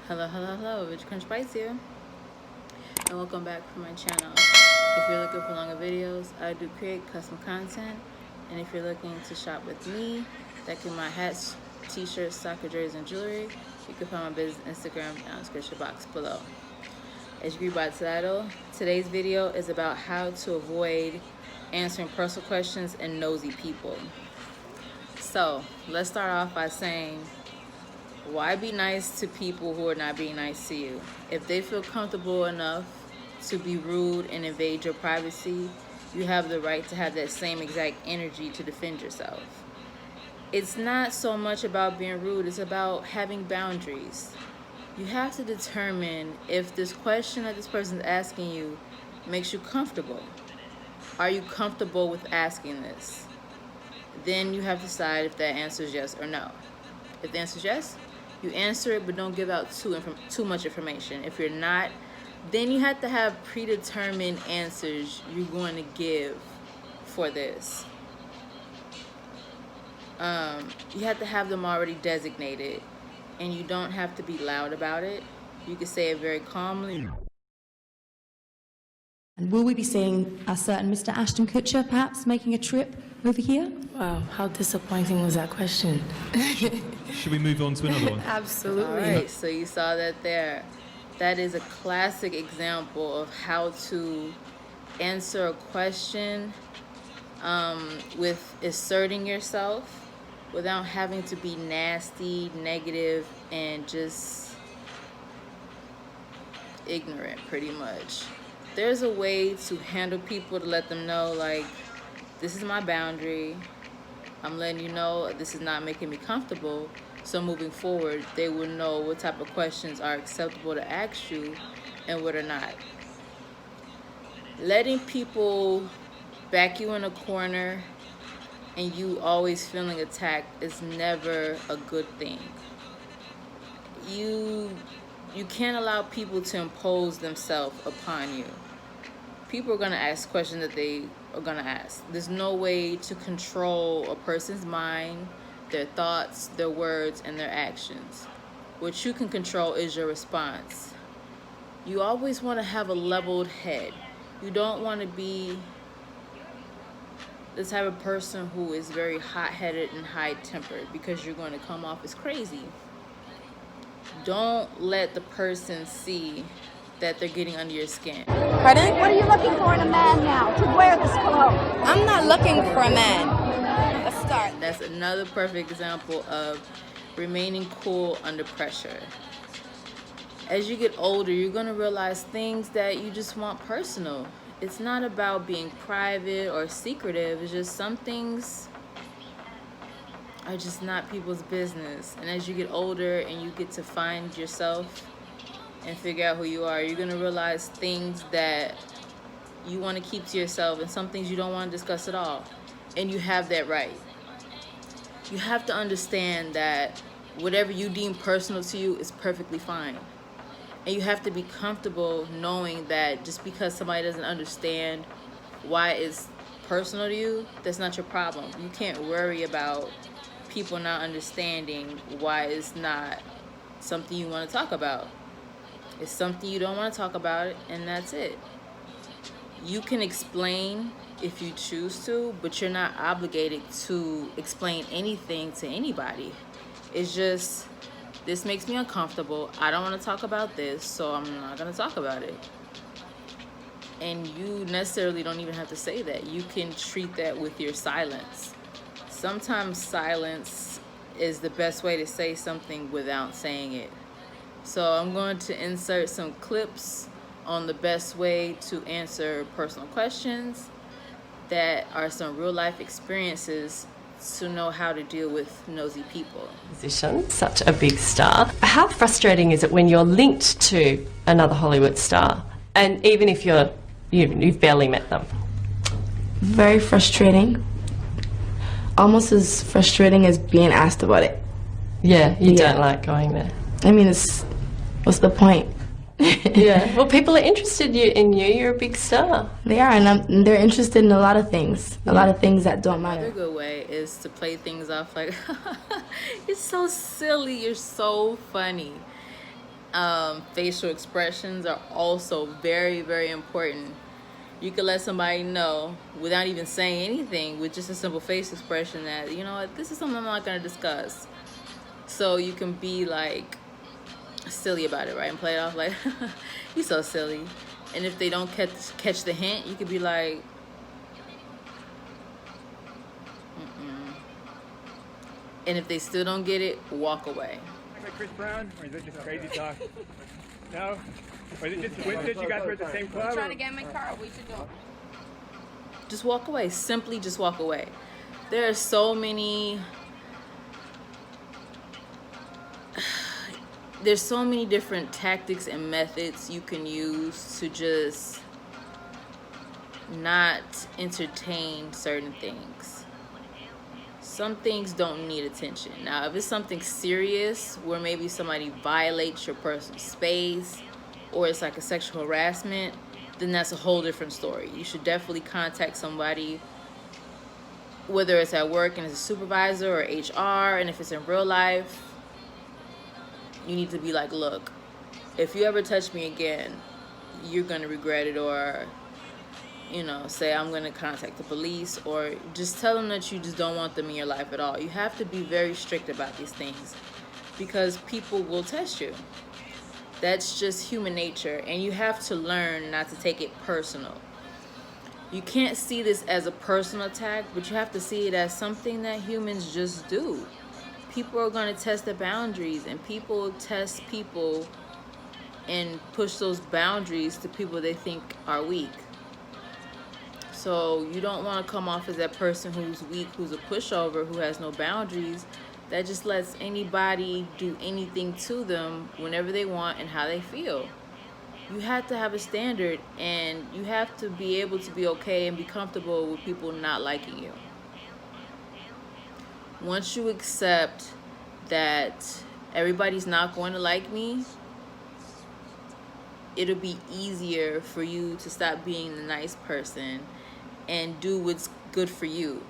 Hello, Rich Crunch Bites here, and welcome back to my channel. If you're looking for longer videos, I do create custom content, and if you're looking to shop with me, that can be my hats, t-shirts, soccer jerseys, and jewelry, you can find my business Instagram down in the description box below. As you read by the title, today's video is about how to avoid answering personal questions and nosy people. So, let's start off by saying, why be nice to people who are not being nice to you? If they feel comfortable enough to be rude and invade your privacy, you have the right to have that same exact energy to defend yourself. It's not so much about being rude, it's about having boundaries. You have to determine if this question that this person is asking you makes you comfortable. Are you comfortable with asking this? Then you have to decide if that answer is yes or no. If the answer is yes, you answer it, but don't give out too much information. If you're not, then you have to have predetermined answers you're going to give for this. You have to have them already designated, and you don't have to be loud about it. You can say it very calmly. And will we be seeing a certain Mr. Ashton Kutcher perhaps making a trip over here? Wow, how disappointing was that question? Should we move on to another one? Absolutely. All right, so you saw that there. That is a classic example of how to answer a question with asserting yourself without having to be nasty, negative, and just ignorant, pretty much. There's a way to handle people to let them know, like, this is my boundary. I'm letting you know this is not making me comfortable. So moving forward, they will know what type of questions are acceptable to ask you and what are not. Letting people back you in a corner and you always feeling attacked is never a good thing. You can't allow people to impose themselves upon you. People are going to ask questions that they are going to ask. There's no way to control a person's mind, their thoughts, their words, and their actions. What you can control is your response. You always want to have a leveled head. You don't want to be the type of person who is very hot-headed and high-tempered because you're going to come off as crazy. Don't let the person see that they're getting under your skin. Pardon? What are you looking for in a man now to wear this cologne? I'm not looking for a man. Let's start. That's another perfect example of remaining cool under pressure. As you get older, you're going to realize things that you just want personal. It's not about being private or secretive. It's just some things are just not people's business. And as you get older and you get to find yourself and figure out who you are, you're going to realize things that you want to keep to yourself and some things you don't want to discuss at all. And you have that right. You have to understand that whatever you deem personal to you is perfectly fine. And you have to be comfortable knowing that just because somebody doesn't understand why it's personal to you, that's not your problem. You can't worry about people not understanding why it's not something you want to talk about. It's something you don't want to talk about, and that's it. You can explain if you choose to, but you're not obligated to explain anything to anybody. It's just, this makes me uncomfortable. I don't want to talk about this, so I'm not going to talk about it. And you necessarily don't even have to say that. You can treat that with your silence. Sometimes silence is the best way to say something without saying it. So I'm going to insert some clips on the best way to answer personal questions that are some real life experiences to know how to deal with nosy people. Musician, such a big star. How frustrating is it when you're linked to another Hollywood star, and even if you've barely met them? Very frustrating. Almost as frustrating as being asked about it. Yeah, you don't like going there. I mean, what's the point? Yeah. Well, people are interested in you. You're a big star. They are, and they're interested in a lot of things. A lot of things that don't matter. Another good way is to play things off like, you're so silly, you're so funny. Facial expressions are also very, very important. You can let somebody know without even saying anything, with just a simple face expression, that, you know what, this is something I'm not going to discuss. So you can be like silly about it, right? And play it off like, you're so silly. And if they don't catch the hint, you could be like, and if they still don't get it, walk away. Like Chris Brown, or is it just crazy talk? No? Or is it just coincidence you guys were at the same club? Trying to get in my car. What you should do? Just walk away. Simply just walk away. There are so many... There's so many different tactics and methods you can use to just not entertain certain things. Some things don't need attention. Now, if it's something serious where maybe somebody violates your personal space, or it's like a sexual harassment, then that's a whole different story. You should definitely contact somebody, whether it's at work and it's a supervisor or HR, and if it's in real life, you need to be like, look, if you ever touch me again, you're gonna regret it, or, you know, say I'm gonna contact the police, or just tell them that you just don't want them in your life at all. You have to be very strict about these things because people will test you. That's just human nature, and you have to learn not to take it personal. You can't see this as a personal attack, but you have to see it as something that humans just do. People are going to test the boundaries, and people test people and push those boundaries to people they think are weak. So you don't want to come off as that person who's weak, who's a pushover, who has no boundaries, that just lets anybody do anything to them whenever they want and how they feel. You have to have a standard, and you have to be able to be okay and be comfortable with people not liking you. Once you accept that everybody's not going to like me, it'll be easier for you to stop being the nice person and do what's good for you.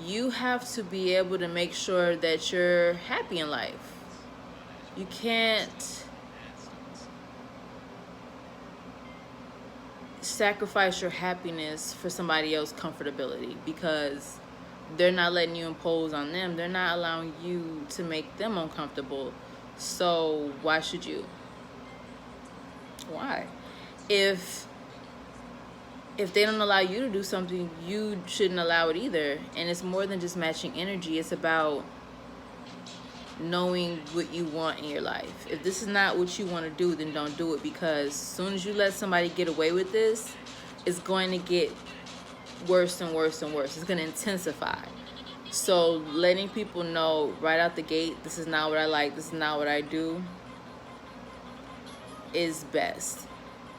You have to be able to make sure that you're happy in life. You can't sacrifice your happiness for somebody else's comfortability, because they're not letting you impose on them. They're not allowing you to make them uncomfortable. So why should you? Why? If they don't allow you to do something, you shouldn't allow it either. And it's more than just matching energy. It's about knowing what you want in your life. If this is not what you want to do, then don't do it, because as soon as you let somebody get away with this, it's going to get worse and worse and worse. It's going to intensify. So letting people know right out the gate, this is not what I like, this is not what I do, is best.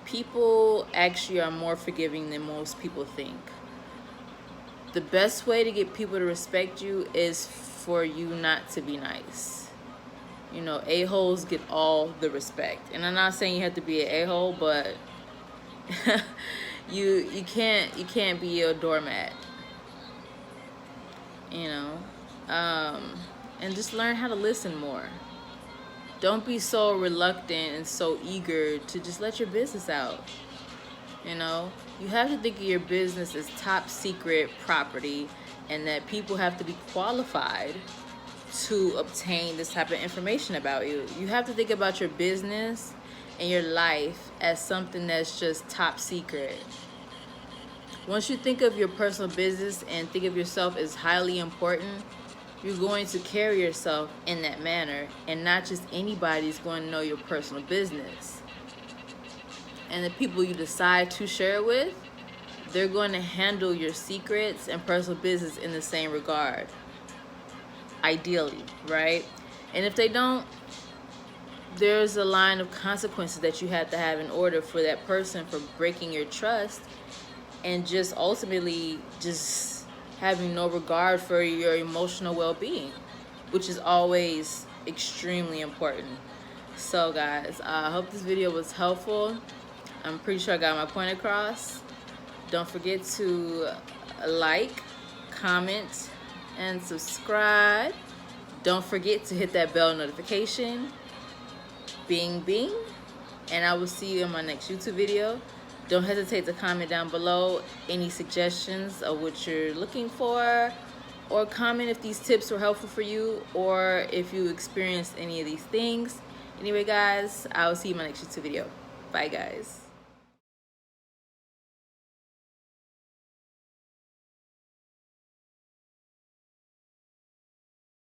People actually are more forgiving than most people think. The best way to get people to respect you is for you not to be nice. You know, a-holes get all the respect. And I'm not saying you have to be an a-hole, but you can't be a doormat. You know, and just learn how to listen more. Don't be so reluctant and so eager to just let your business out. You know, you have to think of your business as top secret property, and that people have to be qualified to obtain this type of information about you. You have to think about your business and your life as something that's just top secret. Once you think of your personal business and think of yourself as highly important, you're going to carry yourself in that manner, and not just anybody's going to know your personal business. And the people you decide to share it with, they're going to handle your secrets and personal business in the same regard, ideally, right? And if they don't, there's a line of consequences that you have to have in order for that person for breaking your trust, and just ultimately just having no regard for your emotional well-being, which is always extremely important. So guys, I hope this video was helpful. I'm pretty sure I got my point across. Don't forget to like, comment, and subscribe. Don't forget to hit that bell notification. Bing Bing, and I will see you in my next YouTube video. Don't hesitate to comment down below any suggestions of what you're looking for, or comment if these tips were helpful for you, or if you experienced any of these things. Anyway guys, I will see you in my next YouTube video. Bye guys.